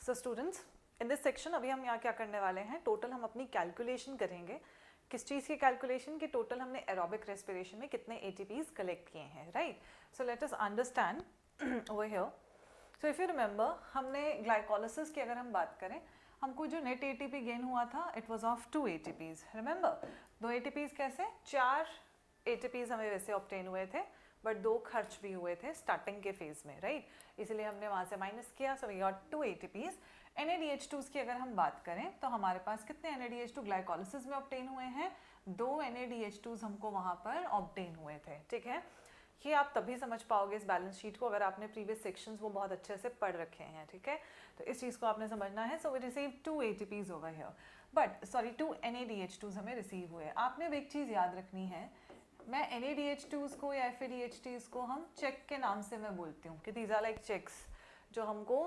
So students, in this section अभी हम यहाँ क्या करने वाले हैं, टोटल हम अपनी कैलकुलेशन करेंगे. किस चीज़ की कैलकुलेशन की? टोटल हमने एरोबिक रेस्पिरेशन में कितने ATPs कलेक्ट किए हैं, right. So let us understand over here. So if you remember, हमने ग्लाइकोलिसिस की अगर हम बात करें, हमको जो नेट ATP गेन हुआ था it was of 2 ATPs. Remember, 2 ATPs कैसे? 4 ATPs हमें वैसे ऑब्टेन हुए थे, बट 2 खर्च भी हुए थे स्टार्टिंग के फेज में, राइट. इसलिए हमने वहाँ से माइनस किया. So we got 2 ATPs. NADH2s की अगर हम बात करें तो हमारे पास कितने NADH2 ग्लाइकोलिसिस में ऑब्टेन हुए हैं? 2 NADH2s हमको वहाँ पर ऑब्टेन हुए थे, ठीक है. ये आप तभी समझ पाओगे इस बैलेंस शीट को अगर आपने प्रीवियस सेक्शंस वो बहुत अच्छे से पढ़ रखे हैं, ठीक है. तो इस चीज़ को आपने समझना है. So we receive 2 ATPs over here, but sorry 2 NADH2s हमें रिसीव हुए. आपने अब एक चीज़ याद रखनी है, मैं NADH2s को या FADH2s को हम चेक के नाम से मैं बोलती हूँ कि दीज आर लाइक चेक्स जो हमको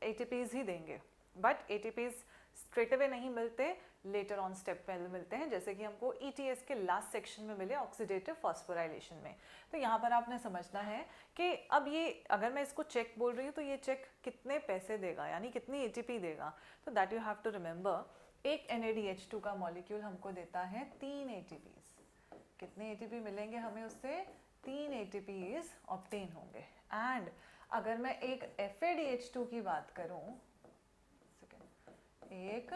ATPs ही देंगे, बट ATPs स्ट्रेट अवे नहीं मिलते, लेटर ऑन स्टेप पे मिलते हैं, जैसे कि हमको ETS के लास्ट सेक्शन में मिले ऑक्सीडेटिव फॉस्फोराइलेशन में. तो यहाँ पर आपने समझना है कि अब ये अगर मैं इसको चेक बोल रही हूँ तो ये चेक कितने पैसे देगा, यानी कितनी ATP देगा. तो that you have to remember, एक NADH2 का मॉलिक्यूल हमको देता है 3 ATPs. कितने ATP मिलेंगे हमें उससे? 3 ATPs ऑब्टेन होंगे. एंड अगर मैं एक FADH2 की बात करूं, एक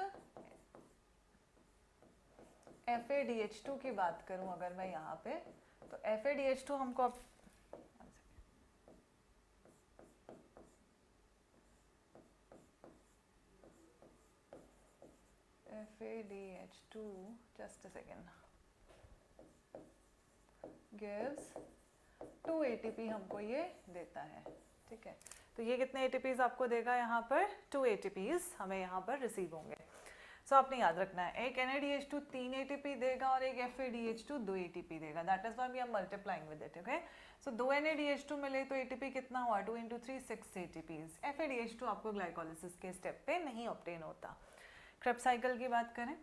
FADH2 की बात करूं अगर मैं यहाँ पे, तो FADH2 हमको FADH2 just a second gives 2 ATP हमको ये देता है, ठीक है. तो ये कितने ATPs आपको देगा? यहाँ पर 2 ATPs हमें यहाँ पर रिसीव होंगे. सो आपने याद रखना है, एक NADH2 3 ATP देगा और एक FADH2 2 ATP देगा. That is why we are multiplying with it, okay. So 2 NADH2 मिले तो ATP कितना हुआ? 2 × 3 6 ATPs. FADH2 आपको ग्लाइकोलिसिस के स्टेप पे नहीं ऑब्टेन होता. क्रेब्स साइकिल की बात करें,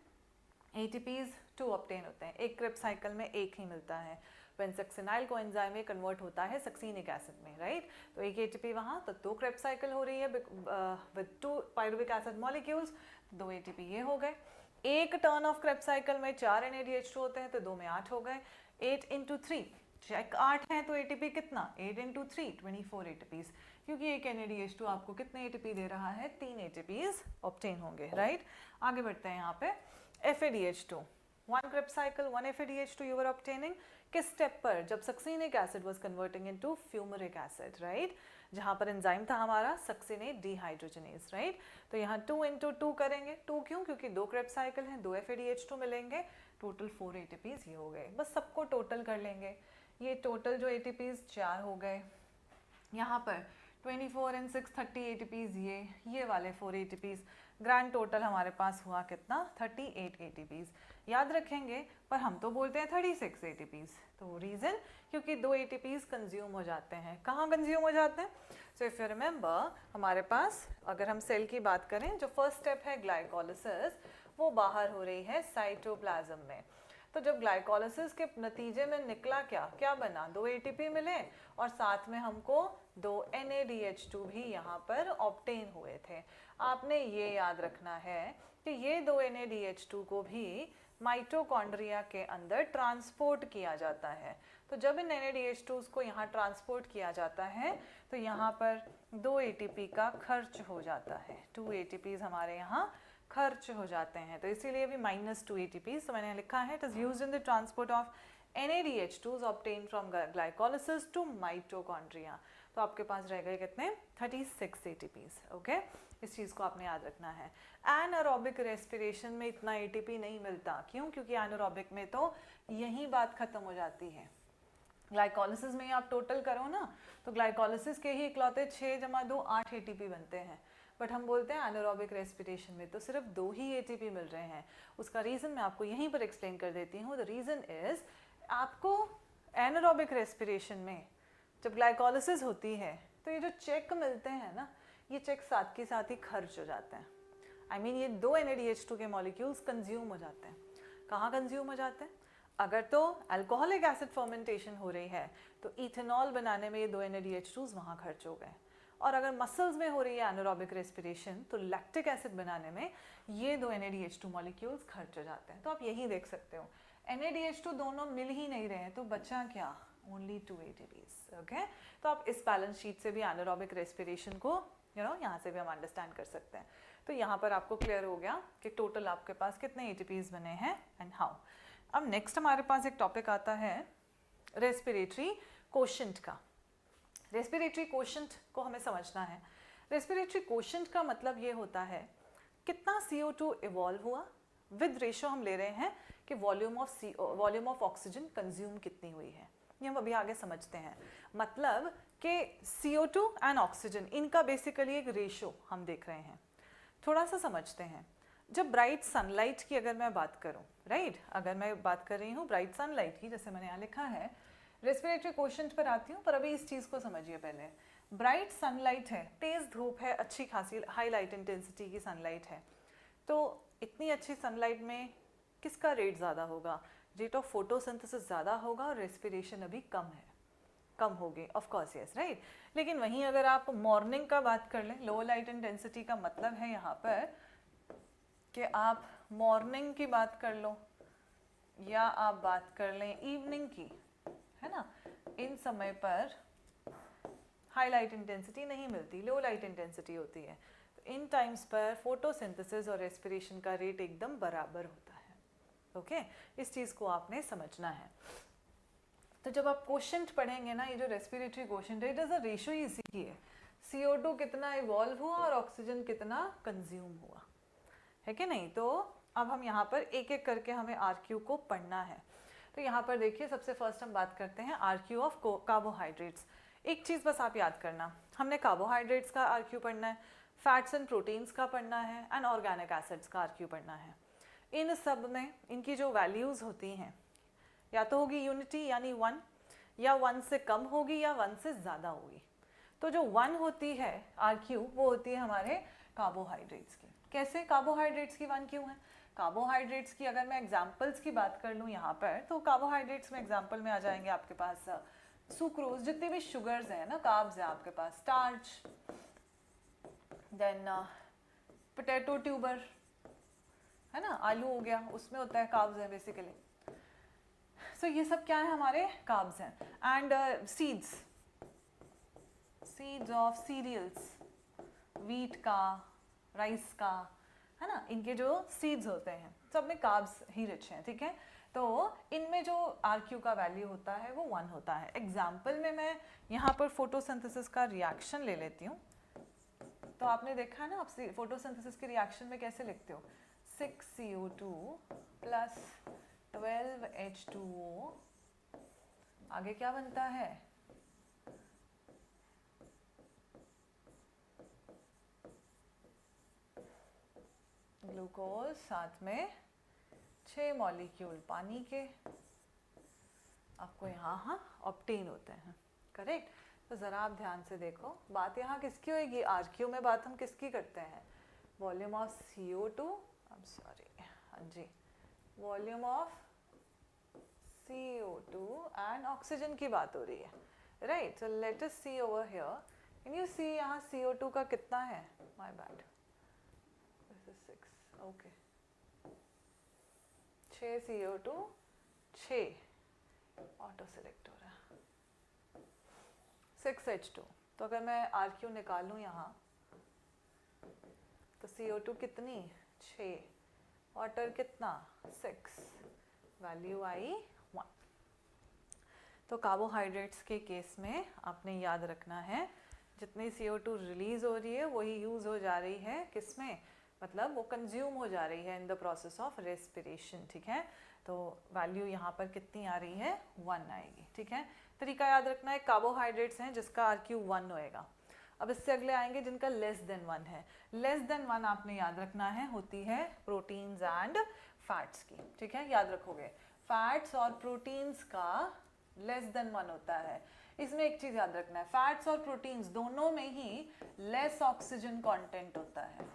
ATPs 2 ऑब्टेन होते हैं. एक क्रेब्स साइकिल में एक ही मिलता है. व्हेन सक्सिनाइल कोएंजाइम में कन्वर्ट होता है सक्सिनिक एसिड में, राइट. तो एक ATP वहाँ, तो 2 क्रेब्स साइकिल हो रही है with 2 pyruvic acid molecules, 2 ATP ये हो गए. एक टर्न ऑफ क्रेब्स साइकिल में 4 NADH2 होते हैं, तो 2 में 8 हो गए. 8 × 3 चेक 8 है, तो ATP कितना? 8 × 3 24 ATPs. क्योंकि एक NADH2 आपको कितने ATP दे रहा है? 3 ATPs ऑब्टेन होंगे, राइट. आगे बढ़ते हैं यहाँ पे. FADH2 1 Krebs cycle 1 FADH2 you were obtaining. किस स्टेप पर? जब succinic acid was converting into fumaric acid, right. जहाँ पर एंजाइम था हमारा सक्सिनेट डिहाइड्रोजनेज, राइट. तो यहाँ 2 × 2 करेंगे. 2 क्यों? क्योंकि 2 Krebs साइकिल हैं, 2 FADH2 मिलेंगे, टोटल 4 ATPs ये हो गए. बस सबको टोटल कर लेंगे. ये टोटल जो ATPs 4 हो गए. यहाँ पर 24 × 6 30 ATPs, ये वाले 4 ATPs. ग्रैंड टोटल हमारे पास हुआ कितना? 38 ATPs. याद रखेंगे, पर हम तो बोलते हैं 36 ATPs. तो रीज़न, क्योंकि 2 ATPs कंज्यूम हो जाते हैं. कहाँ कंज्यूम हो जाते हैं? सो इफ़ यू रिमेंबर, हमारे पास अगर हम सेल की बात करें, जो फर्स्ट स्टेप है ग्लाइकोलिसिस, वो बाहर हो रही है साइटोप्लाज्म में. तो जब ग्लाइकोलिसिस के नतीजे में निकला क्या बना? 2 ATP मिले और साथ में हमको 2 NADH2 भी यहाँ पर ऑब्टेन हुए थे. आपने ये याद रखना है कि ये 2 NADH2 को भी माइटोकॉन्ड्रिया के अंदर ट्रांसपोर्ट किया जाता है. तो जब इन NADH2 को यहाँ ट्रांसपोर्ट किया जाता है तो यहाँ पर 2 ATP का खर्च हो जाता है. 2 ATPs हमारे यहाँ खर्च हो जाते हैं, तो इसीलिए भी -2 ATPs. तो मैंने लिखा है, it is used in the transport of NADH2s obtained from glycolysis to mitochondria. तो आपके पास रह गए कितने? 36 ATPs, ओके. इस चीज़ को आपने याद रखना है. एनारोबिक रेस्पिरेशन में इतना ATP नहीं मिलता. क्यों? क्योंकि एनारोबिक में तो यही बात खत्म हो जाती है. ग्लाइकोलिसिस में आप टोटल करो ना, तो ग्लाइकोलिसिस के ही इकलौते 6 × 2 8 ATP बनते हैं. बट हम बोलते हैं एनारोबिक रेस्पिरेशन में तो सिर्फ 2 ही ATP मिल रहे हैं. उसका रीज़न मैं आपको यहीं पर एक्सप्लेन कर देती हूँ. द रीज़न इज़, आपको एनारोबिक रेस्पिरेशन में जब ग्लाइकोलिसिस होती है तो ये जो चेक मिलते हैं ना, ये चेक साथ के साथ ही खर्च हो जाते हैं. आई मीन ये 2 NADH2 के मॉलिक्यूल्स कंज्यूम हो जाते हैं. कहाँ कंज्यूम हो जाते हैं? अगर तो अल्कोहलिक एसिड फर्मेंटेशन हो रही है तो इथेनॉल बनाने में ये 2 NADH2s वहाँ खर्च हो गए. और अगर मसल्स में हो रही है एनारोबिक रेस्पिरेशन तो लैक्टिक एसिड बनाने में ये दो NADH2 मॉलिक्यूल्स खर्च हो जाते हैं। तो आप यही देख सकते हो NADH2 दोनों मिल ही नहीं रहे हैं, तो बचा क्या, ओनली 2 ATPs। ओके, तो आप इस बैलेंस शीट से भी एनारोबिक रेस्पिरेशन को यहाँ से भी हम अंडरस्टैंड कर सकते हैं। तो यहाँ पर आपको क्लियर हो गया कि टोटल आपके पास कितने ATPs बने हैं एंड हाउ। अब नेक्स्ट हमारे पास एक टॉपिक आता है रेस्पिरेटरी कोशेंट का। रेस्पिरेटरी कोशेंट को हमें समझना है। रेस्पिरेटरी कोशेंट का मतलब ये होता है कितना CO2 इवॉल्व हुआ, विद रेशो हम ले रहे हैं कि वॉल्यूम ऑफ ऑक्सीजन कंज्यूम कितनी हुई है। ये हम अभी आगे समझते हैं। मतलब कि CO2 एंड ऑक्सीजन इनका बेसिकली एक रेशो हम देख रहे हैं। थोड़ा सा समझते हैं। जब ब्राइट सनलाइट की अगर मैं बात करूं, राइट, अगर मैं बात कर रही हूँ ब्राइट सनलाइट की, जैसे मैंने यहाँ लिखा है, रेस्पिरेटरी कोशेंट पर आती हूँ, पर अभी इस चीज़ को समझिए पहले। ब्राइट सनलाइट है, तेज़ धूप है, अच्छी खासी हाई लाइट इंटेंसिटी की सनलाइट है, तो इतनी अच्छी सनलाइट में किसका रेट ज़्यादा होगा, रेट ऑफ फोटोसिंथेसिस ज़्यादा होगा और रेस्पिरेशन अभी कम होगी, ऑफ कोर्स यस, राइट। लेकिन वहीं अगर आप मॉर्निंग का बात कर लें, लो लाइट इंटेंसिटी का मतलब है यहाँ पर कि आप मॉर्निंग की बात कर लो या आप बात कर लें इवनिंग की, है ना, इन समय पर हाई लाइट इंटेंसिटी नहीं मिलती, लो लाइट इंटेंसिटी होती है। तो इन टाइम्स पर फोटोसिंथेसिस और रेस्पिरेशन का रेट एकदम बराबर होता है। ओके, इस चीज़ को आपने समझना है। तो जब आप कोशेंट पढ़ेंगे ना, ये जो रेस्पिरेटरी कोशेंट है, इट इज़ अ रेशो ही इसी की है, CO2 कितना इवॉल्व हुआ और ऑक्सीजन कितना कंज्यूम हुआ, है कि नहीं। तो अब हम यहाँ पर एक एक करके हमें RQ को पढ़ना है। तो यहाँ पर देखिए, सबसे फर्स्ट हम बात करते हैं RQ ऑफ कार्बोहाइड्रेट्स। एक चीज़ बस आप याद करना, हमने कार्बोहाइड्रेट्स का RQ पढ़ना है, फैट्स एंड प्रोटीन्स का पढ़ना है एंड ऑर्गेनिक एसिड्स का RQ पढ़ना है। इन सब में इनकी जो वैल्यूज़ होती हैं या तो होगी यूनिटी यानी 1, या 1 से कम होगी या 1 से ज़्यादा होगी। तो जो 1 होती है RQ, वो होती है हमारे कार्बोहाइड्रेट्स की। कैसे कार्बोहाइड्रेट्स की 1 क्यों है? कार्बोहाइड्रेट्स की अगर मैं एग्जांपल्स की बात कर लूँ यहाँ पर, तो कार्बोहाइड्रेट्स में एग्जांपल में आ जाएंगे आपके पास सुक्रोज, जितने भी शुगर्स हैं ना, कार्ब्स हैं आपके पास, स्टार्च, देन पोटैटो ट्यूबर, है ना, आलू हो गया, उसमें होता है कार्ब्स है बेसिकली। सो ये सब क्या है, हमारे कार्ब्स हैं। And seeds of cereals, wheat का, राइस का, है ना, इनके जो सीड्स होते हैं सब में कार्ब्स ही रिच हैं, ठीक है। तो इनमें जो RQ का वैल्यू होता है वो 1 होता है। एग्जाम्पल में मैं यहाँ पर फोटोसिंथेसिस का रिएक्शन ले लेती हूँ। तो आपने देखा है ना, आप फोटोसिंथेसिस के रिएक्शन में कैसे लिखते हो, 6CO2 प्लस 12H2O, आगे क्या बनता है, ग्लूकोज, साथ में 6 मॉलिक्यूल पानी के आपको यहाँ ऑब्टेन होते हैं, करेक्ट। तो ज़रा आप ध्यान से देखो, बात यहाँ किसकी होगी, RQ में बात हम किसकी करते हैं, volume of CO2, I am sorry, हाँ जी, volume of CO2 and oxygen की बात हो रही है, right. So let us see over here, can you see यहाँ CO2 का कितना है, my bad, this is 6, okay, 6 CO2, 6 auto select हो रहा है, 6H2। तो अगर मैं RQ निकालूं यहाँ, तो CO2 कितनी, 6, वाटर कितना, 6, वैल्यू आई 1। तो कार्बोहाइड्रेट्स के केस में आपने याद रखना है, जितनी CO2 रिलीज हो रही है वही यूज हो जा रही है किसमें, मतलब वो कंज्यूम हो जा रही है in the process of respiration, ठीक है। तो वैल्यू यहाँ पर कितनी आ रही है, 1 आएगी, ठीक है। तरीका याद रखना है, कार्बोहाइड्रेट्स हैं जिसका RQ 1 होएगा। अब इससे अगले आएंगे जिनका लेस देन 1 है। लेस देन 1 आपने याद रखना है होती है प्रोटीन्स एंड फैट्स की, ठीक है, याद रखोगे। फैट्स और प्रोटीन्स का लेस देन 1 होता है। इसमें एक चीज याद रखना है, फैट्स और प्रोटीन्स दोनों में ही लेस ऑक्सीजन कंटेंट होता है।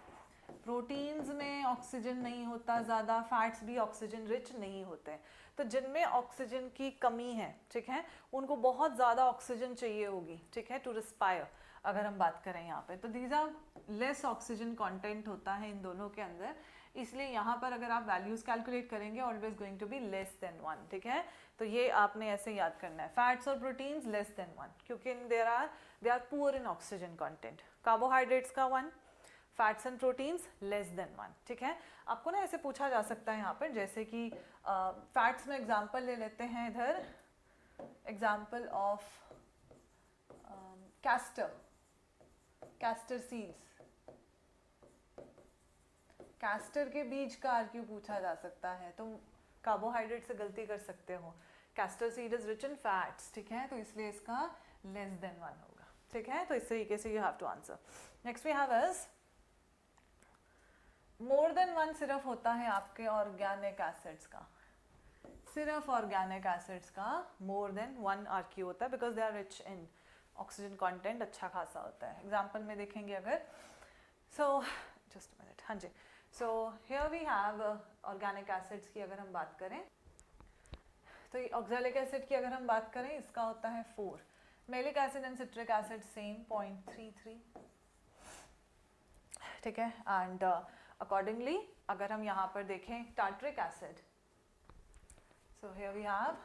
प्रोटीन्स में ऑक्सीजन नहीं होता ज़्यादा, फैट्स भी ऑक्सीजन रिच नहीं होते। तो जिनमें ऑक्सीजन की कमी है, ठीक है, उनको बहुत ज़्यादा ऑक्सीजन चाहिए होगी, ठीक है, टू रिस्पायर। अगर हम बात करें यहाँ पे, तो these are less oxygen content होता है इन दोनों के अंदर, इसलिए यहाँ पर अगर आप वैल्यूज कैलकुलेट करेंगे always going to be less than 1, ठीक है। तो ये आपने ऐसे याद करना है, फैट्स और प्रोटीन्स लेस देन 1, क्योंकि they are poor in oxygen content. Carbohydrates का 1, fats and proteins less than 1, ठीक है। आपको ना ऐसे पूछा जा सकता है यहाँ पर, जैसे कि फैट्स में एग्जाम्पल ले लेते हैं इधर, example of castor seeds, castor के बीज का आरक्यू पूछा जा सकता है, तुम कार्बोहाइड्रेट से गलती कर सकते हो, castor seed is rich in fats, ठीक है, तो इसलिए इसका लेस देन 1 होगा, ठीक है। तो इस तरीके से you have to answer. Next we have is more than 1 सिर्फ होता है आपके ऑर्गेनिक एसिड्स का, सिर्फ ऑर्गेनिक एसिड्स का मोर देन 1 आरक्यू होता है, because they are rich in oxygen content अच्छा खासा होता है। एग्जाम्पल में देखेंगे अगर, सो जस्ट मिनट, हाँ जी, so here we have organic acids की अगर हम बात करें, तो ये ऑक्सैलिक एसिड की अगर हम बात करें, इसका होता है 4, malic acid and citric acid same 0.33, ठीक है। एंड अकॉर्डिंगली अगर हम यहाँ पर देखें tartaric acid, so here we have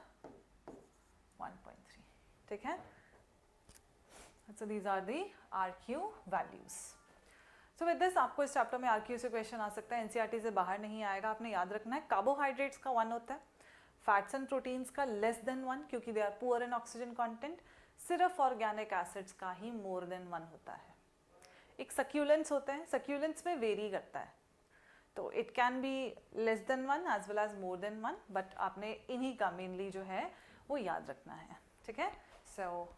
1.3, ठीक है। So these are the RQ values. So with this आपको इस चैप्टर में RQ से क्वेश्चन आ सकता है, NCERT से बाहर नहीं आएगा। आपने याद रखना है कार्बोहाइड्रेट्स का 1 होता है, फैट्स एंड प्रोटीन्स का लेस देन 1, क्योंकि they are poor in oxygen content, सिर्फ ऑर्गेनिक एसिड्स का ही मोर देन 1 होता है। एक सक्यूलेंट्स होते हैं, सक्यूलेंट्स में वेरी करता है, तो it can be less than 1 as well as more than 1, but आपने इन्हीं का मेनली जो है वो याद रखना है, ठीक है। सो